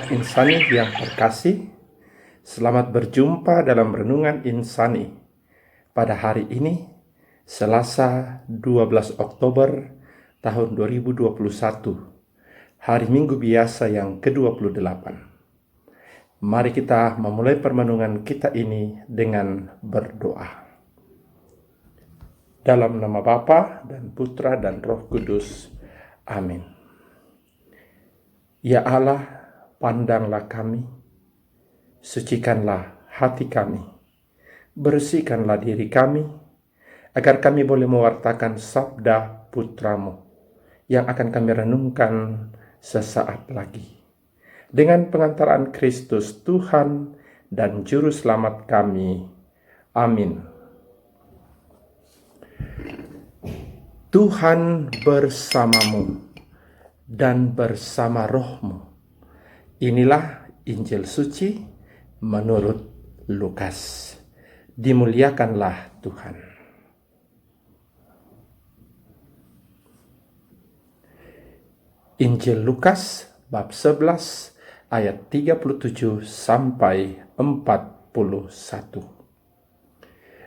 Sobat Insani yang terkasih, selamat berjumpa dalam Renungan Insani pada hari ini, Selasa 12 Oktober tahun 2021, hari Minggu biasa yang ke-28. Mari kita memulai permenungan kita ini dengan berdoa. Dalam nama Bapa dan Putra dan Roh Kudus. Amin. Ya Allah, pandanglah kami, sucikanlah hati kami, bersihkanlah diri kami, agar kami boleh mewartakan sabda Putramu yang akan kami renungkan sesaat lagi. Dengan pengantaran Kristus Tuhan dan Juru Selamat kami. Amin. Tuhan bersamamu dan bersama rohmu. Inilah Injil suci menurut Lukas. Dimuliakanlah Tuhan. Injil Lukas bab 11 ayat 37 sampai 41.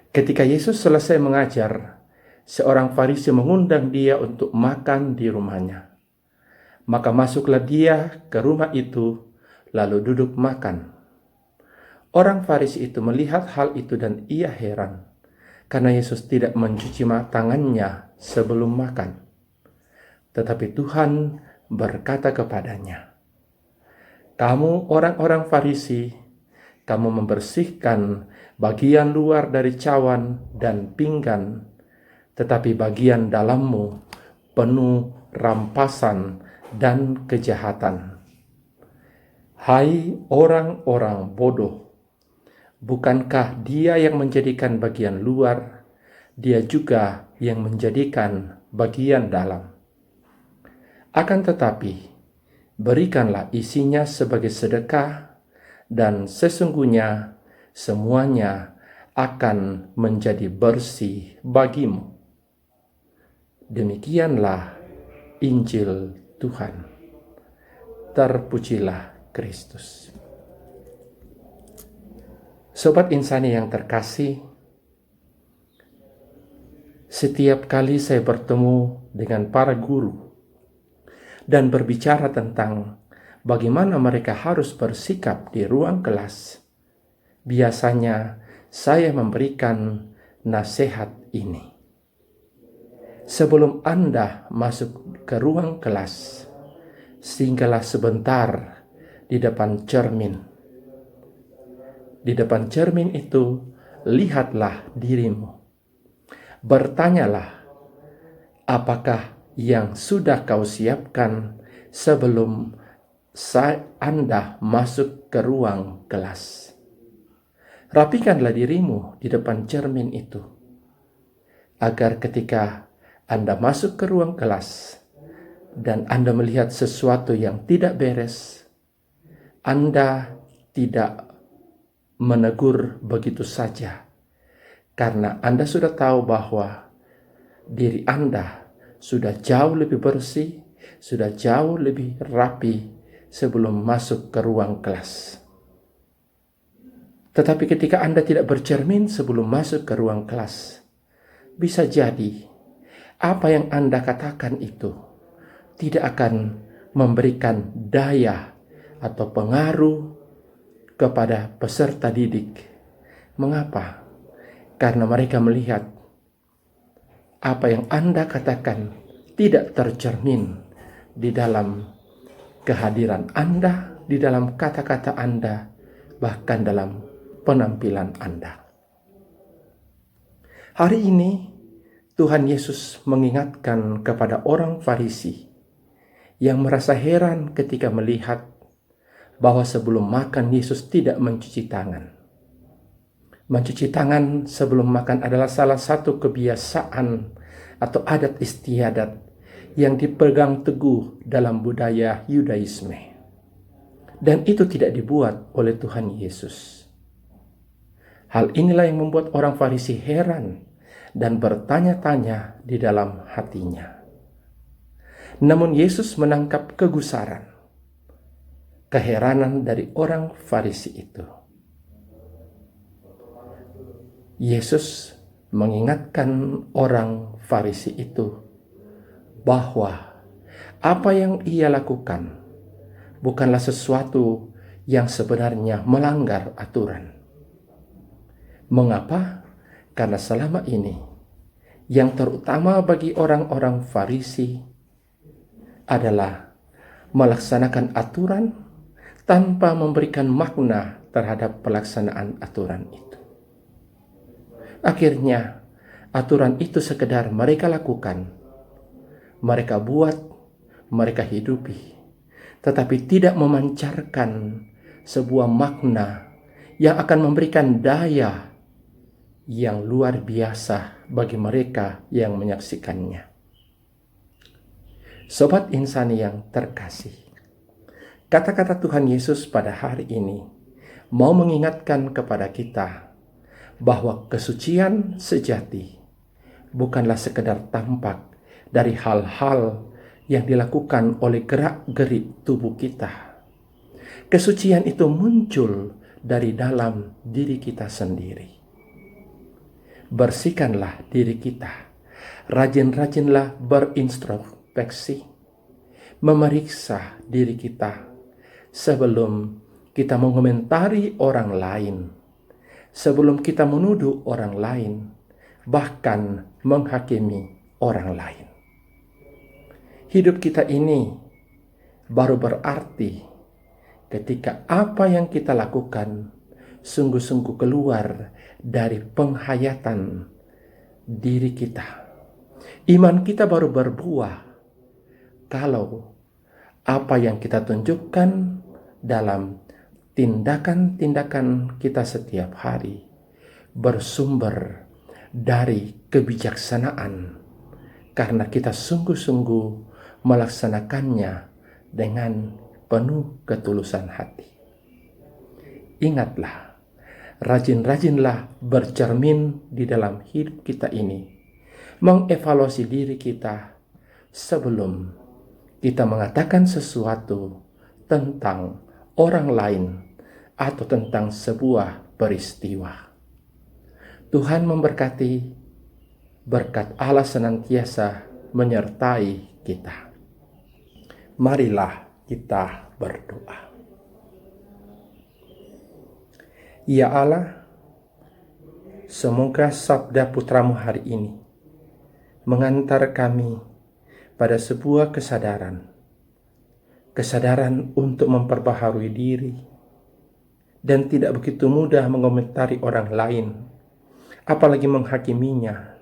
Ketika Yesus selesai mengajar, seorang Farisi mengundang dia untuk makan di rumahnya. Maka masuklah dia ke rumah itu, lalu duduk makan. Orang Farisi itu melihat hal itu dan ia heran, karena Yesus tidak mencuci tangannya sebelum makan. Tetapi Tuhan berkata kepadanya, "Kamu orang-orang Farisi, kamu membersihkan bagian luar dari cawan dan pinggan, tetapi bagian dalammu penuh rampasan dan kejahatan. Hai orang-orang bodoh, bukankah Dia yang menjadikan bagian luar, Dia juga yang menjadikan bagian dalam? Akan tetapi, berikanlah isinya sebagai sedekah, dan sesungguhnya semuanya akan menjadi bersih bagimu." Demikianlah Injil Tuhan. Terpujilah Kristus. Sobat Insani yang terkasih, setiap kali saya bertemu dengan para guru dan berbicara tentang bagaimana mereka harus bersikap di ruang kelas, biasanya saya memberikan nasihat ini. Sebelum Anda masuk ke ruang kelas, singgahlah sebentar di depan cermin. Di depan cermin itu, lihatlah dirimu. Bertanyalah, apakah yang sudah kau siapkan sebelum Anda masuk ke ruang kelas? Rapikanlah dirimu di depan cermin itu, agar ketika Anda masuk ke ruang kelas dan Anda melihat sesuatu yang tidak beres, Anda tidak menegur begitu saja, karena Anda sudah tahu bahwa diri Anda sudah jauh lebih bersih, sudah jauh lebih rapi sebelum masuk ke ruang kelas. Tetapi ketika Anda tidak bercermin sebelum masuk ke ruang kelas, bisa jadi apa yang Anda katakan itu tidak akan memberikan daya atau pengaruh kepada peserta didik. Mengapa? Karena mereka melihat apa yang Anda katakan tidak tercermin di dalam kehadiran Anda, di dalam kata-kata Anda, bahkan dalam penampilan Anda. Hari ini Tuhan Yesus mengingatkan kepada orang Farisi yang merasa heran ketika melihat bahwa sebelum makan Yesus tidak mencuci tangan. Mencuci tangan sebelum makan adalah salah satu kebiasaan atau adat istiadat yang dipegang teguh dalam budaya Yudaisme. Dan itu tidak dibuat oleh Tuhan Yesus. Hal inilah yang membuat orang Farisi heran dan bertanya-tanya di dalam hatinya. Namun Yesus menangkap kegusaran. keheranan dari orang Farisi itu. Yesus mengingatkan orang Farisi itu bahwa apa yang ia lakukan bukanlah sesuatu yang sebenarnya melanggar aturan. Mengapa? Karena selama ini yang terutama bagi orang-orang Farisi adalah melaksanakan aturan tanpa memberikan makna terhadap pelaksanaan aturan itu. Akhirnya, aturan itu sekedar mereka lakukan, mereka buat, mereka hidupi, tetapi tidak memancarkan sebuah makna yang akan memberikan daya yang luar biasa bagi mereka yang menyaksikannya. Sobat Insani yang terkasih, kata-kata Tuhan Yesus pada hari ini mau mengingatkan kepada kita bahwa kesucian sejati bukanlah sekedar tampak dari hal-hal yang dilakukan oleh gerak-gerik tubuh kita. Kesucian itu muncul dari dalam diri kita sendiri. Bersihkanlah diri kita, rajin-rajinlah berintrospeksi, memeriksa diri kita sebelum kita mengomentari orang lain, sebelum kita menuduh orang lain, bahkan menghakimi orang lain. Hidup kita ini baru berarti ketika apa yang kita lakukan sungguh-sungguh keluar dari penghayatan diri kita. Iman kita baru berbuah kalau apa yang kita tunjukkan dalam tindakan-tindakan kita setiap hari bersumber dari kebijaksanaan, karena kita sungguh-sungguh melaksanakannya dengan penuh ketulusan hati. Ingatlah, rajin-rajinlah bercermin di dalam hidup kita ini, mengevaluasi diri kita sebelum kita mengatakan sesuatu tentang orang lain atau tentang sebuah peristiwa. Tuhan memberkati, berkat Allah senantiasa menyertai kita. Marilah kita berdoa. Ya Allah, semoga sabda putramu hari ini mengantar kami pada sebuah kesadaran untuk memperbaharui diri dan tidak begitu mudah mengomentari orang lain, apalagi menghakiminya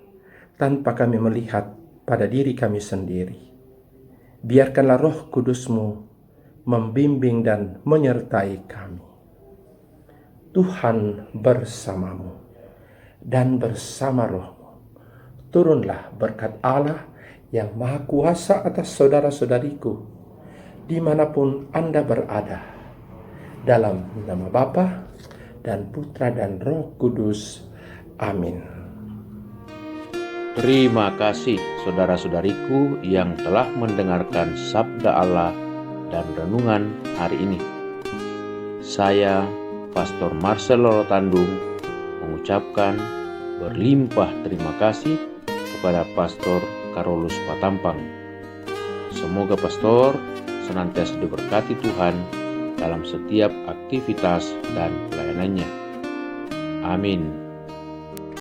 tanpa kami melihat pada diri kami sendiri. Biarkanlah Roh Kudus-Mu membimbing dan menyertai kami. Tuhan bersamamu dan bersama Roh-Mu. Turunlah berkat Allah yang Maha Kuasa atas saudara-saudariku dimanapun Anda berada. Dalam nama Bapa dan Putra dan Roh Kudus. Amin. Terima kasih saudara-saudariku yang telah mendengarkan sabda Allah dan renungan hari ini. Saya Pastor Marcelo Rotandung mengucapkan berlimpah terima kasih kepada Pastor Carolus Patampang. Semoga Pastor senantiasa diberkati Tuhan dalam setiap aktivitas dan pelayanannya. Amin.